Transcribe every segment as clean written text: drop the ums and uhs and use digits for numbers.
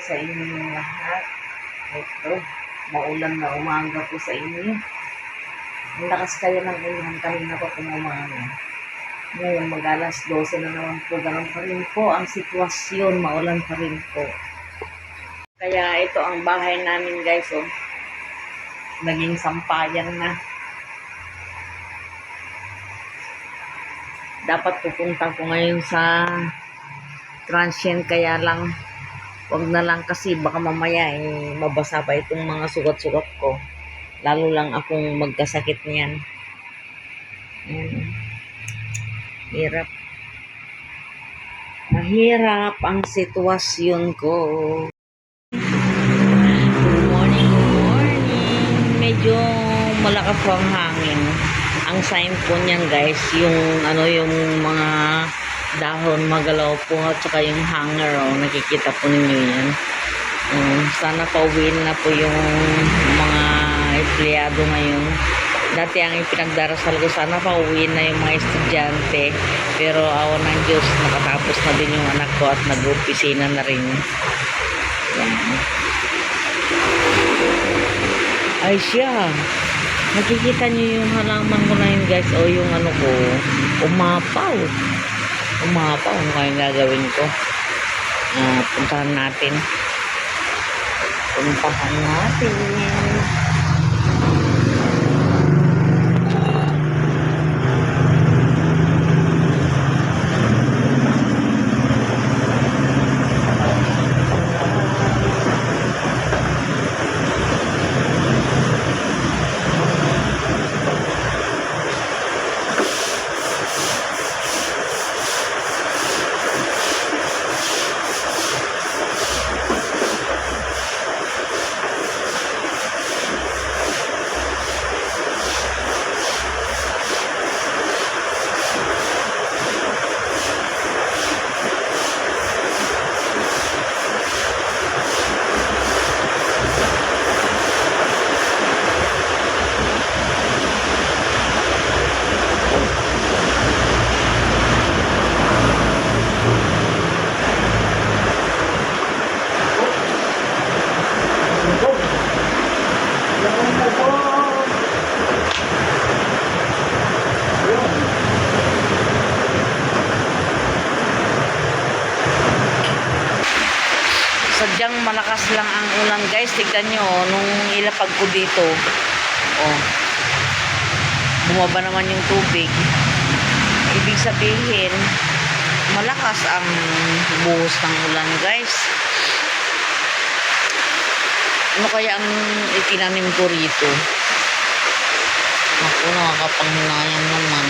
sa inyong lahat. Ito, maulan na umaga po sa inyo. Ang lakas kaya ng ulan kanina po kung umaga. Ngayon, mag-alas 12 na naman po. Ganun pa rin po ang sitwasyon. Maulan pa rin po. Kaya ito ang bahay namin, guys. Oh. Naging sampayan na. Dapat pupunta ko ngayon sa transient, kaya lang wag na lang kasi baka mamaya mabasa pa itong mga sugat-sugat ko. Lalo lang akong magkasakit niyan. Ayan. Hirap. Mahirap ang sitwasyon ko. Good morning, good morning. Medyo malakas po ang hangin. Ang sign po niyan, guys, yung mga dahon magalaw po at saka yung hanger, nakikita po ninyo yan. Sana pauwiin na po yung mga empleyado ngayon. Dati ang ipinagdarasal ko, sana pauwiin na yung mga estudyante, pero awa ng Diyos, nakatapos na din yung anak ko at nag-opisina na rin. Yan. Ay siya, nakikita nyo yung halaman ko na yun, guys, o yung ko, umapaw. Ano kayong gagawin ko? Puntahan natin. Sadyang malakas lang ang ulan, guys. Tignan nyo, nung ilapag ko dito, bumaba naman yung tubig. Ibig sabihin, malakas ang buhos ng ulan, guys. Ano kaya ang itinanim ko rito? Ako, nakakapanghinayang naman.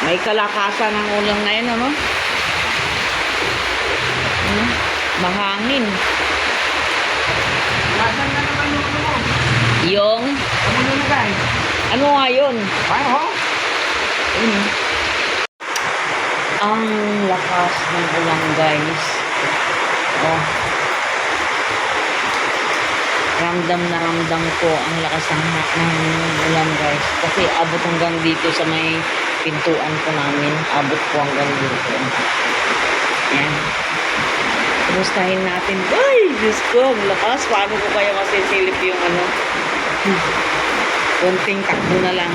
May kalakasan ng ulan ngayon, ano? Mahangin. Nasaan na naman yung mo? Yung? Ano yun, guys? Ano nga yun? Paano? Ang lakas ng ulan, guys. Ramdam na ramdam ko ang lakas ng ulan, guys. Kasi abot hanggang dito sa may pintuan ko namin. Abot po hanggang dito. Yan. Kumustahin natin. Ay, Diyos ko, ang lakas. Paano ko kaya masisilip yung konting takbo na lang.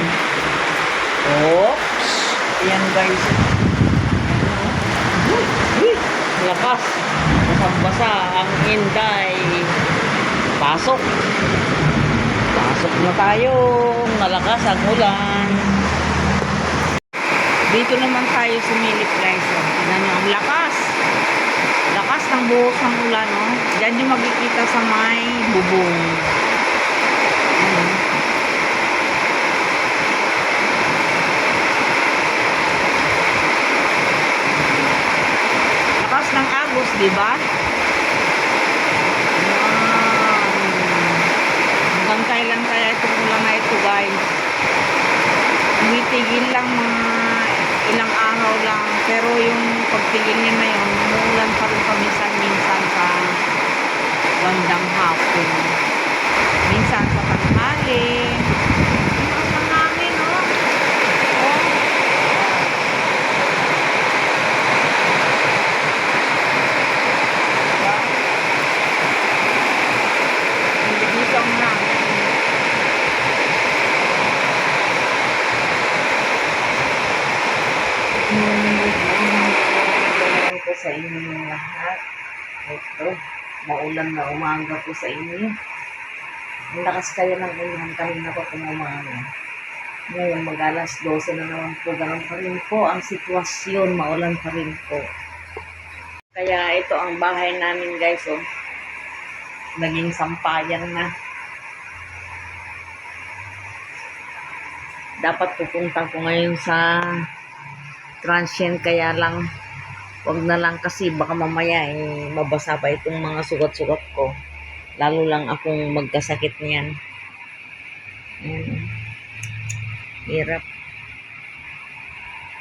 Oops. Yan, guys. Ang lakas. Basang-basa ang Inday. Pasok na tayo. Malakas ang ulan. Dito naman tayo sumilip guys. Oh. Tignan nyo, ang lakas. Lakas ng buhos ng ulan. Oh. Diyan yung makikita sa may bubong. Ayan. Lakas ng agos, di ba? Hanggang kailan kaya itong ulan na ito guys? Tumitigil lang mga ilang araw lang. Pero yung pagtigil niya na yun, umuulan pa rin paminsan-minsan sa bandang hapon. Minsan sa tanghali. Ang lakas ng hangin, oh. Oh. Hindi dito ang hangin. Ko sa inyo lahat. Ito, maulan na umaga po sa inyo. Ang lakas kaya ng ulan kanina pa kung umaga. Ngayon mag-alas 12 na naman po. Ganun pa rin po ang sitwasyon. Maulan pa rin po. Kaya ito ang bahay namin guys. Oh. Naging sampayan na. Dapat pupunta ko ngayon sa transient, kaya lang wag na lang kasi baka mamaya mabasa pa itong mga sugat-sugat ko, lalo lang akong magkasakit niyan. Hirap,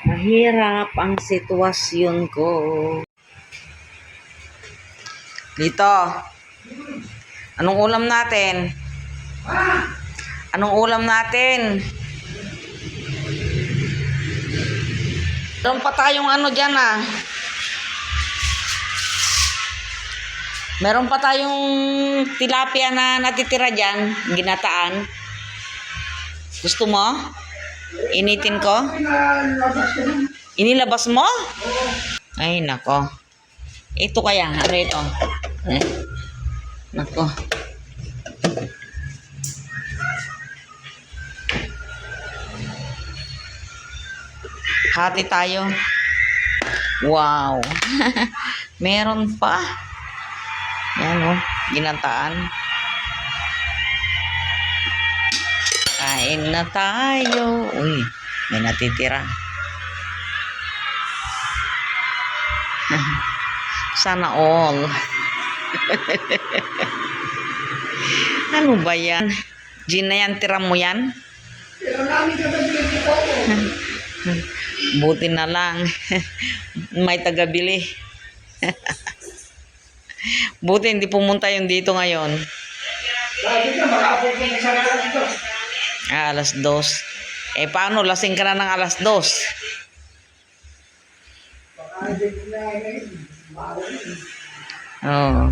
mahirap ang sitwasyon ko dito. Anong ulam natin? Anong ulam natin? Meron pa tayong ano dyan ah. Meron pa tayong tilapia na natitira dyan. Ginataan. Gusto mo? Initin ko? Inilabas mo? Ay, nako. Ito kaya. Ano ito? Nako. Hati tayo. Wow. Meron pa. Yan o. Ginataan. Kain na tayo. Uy. May natitira. Sana all. Ano ba yan? Gin na yan. Tira mo yan? Pero namin gagawin dito. Buti na lang. May tagabili. Buti hindi pumunta yung dito ngayon. Lagi ka, makapupunta sa alas 2. Alas 2. Paano? Lasing ka na ng alas 2. Baka hindi na Oo.